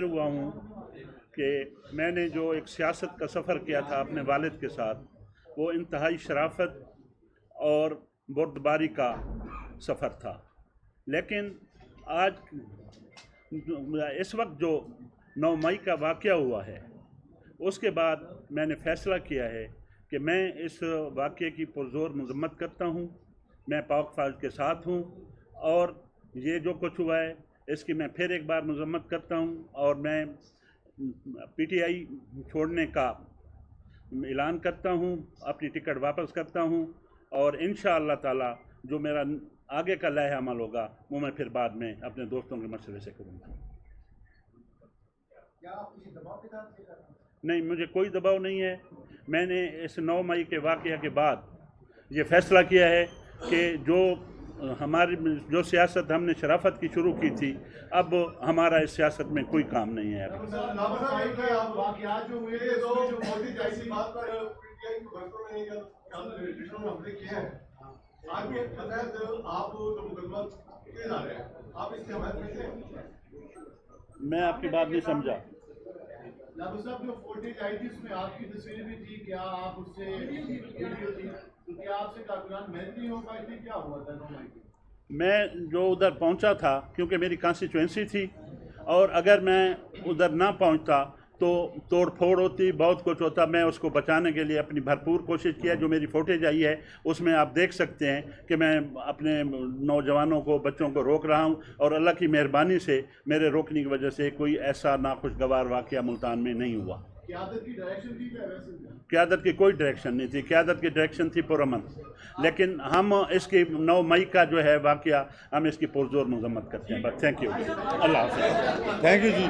ہوا ہوں کہ میں نے جو ایک سیاست کا سفر کیا تھا اپنے والد کے ساتھ، وہ انتہائی شرافت اور بردباری کا سفر تھا، لیکن آج اس وقت جو 9 مئی کا واقعہ ہوا ہے، اس کے بعد میں نے فیصلہ کیا ہے کہ میں اس واقعے کی پرزور مذمت کرتا ہوں، میں پاک فوج کے ساتھ ہوں، اور یہ جو کچھ ہوا ہے اس کی میں پھر ایک بار مذمت کرتا ہوں، اور میں پی ٹی آئی چھوڑنے کا اعلان کرتا ہوں، اپنی ٹکٹ واپس کرتا ہوں، اور انشاءاللہ تعالی جو میرا آگے کا لائحہ عمل ہوگا وہ میں پھر بعد میں اپنے دوستوں کے مشورے سے کروں گا۔ نہیں، مجھے کوئی دباؤ نہیں ہے۔ میں نے اس 9 مئی کے واقعہ کے بعد یہ فیصلہ کیا ہے کہ جو سیاست ہم نے شرافت کی شروع کی تھی، اب ہمارا اس سیاست میں کوئی کام نہیں ہے۔ میں آپ کی بات نہیں سمجھا۔ لابو صاحب جو فوٹیج آئی تھی اس میں آپ کی تصویر بھی تھی، کیا آپ اس سے ویڈیو تھی تو کیا آپ سے کارکنان محنت نہیں ہو پائی تھی، کیا ہوا تھا 9 مئی کو؟ میں جو ادھر پہنچا تھا کیونکہ میری کانسٹیچوئنسی تھی، اور اگر میں ادھر نہ پہنچتا تو توڑ پھوڑ ہوتی، بہت کچھ ہوتا۔ میں اس کو بچانے کے لیے اپنی بھرپور کوشش کیا۔ جو میری فوٹیج آئی ہے اس میں آپ دیکھ سکتے ہیں کہ میں اپنے نوجوانوں کو، بچوں کو روک رہا ہوں، اور اللہ کی مہربانی سے میرے روکنے کی وجہ سے کوئی ایسا ناخوشگوار واقعہ ملتان میں نہیں ہوا۔ قیادت کی ڈائریکشن تھی کیا ویسے؟ قیادت کی کوئی ڈائریکشن نہیں تھی، قیادت کی ڈائریکشن تھی پرامن، لیکن ہم اس کی 9 مئی کا جو ہے واقعہ، ہم اس کی پرزور مذمت کرتے ہیں۔ بس تھینک یو، اللہ حافظ۔ Thank you G.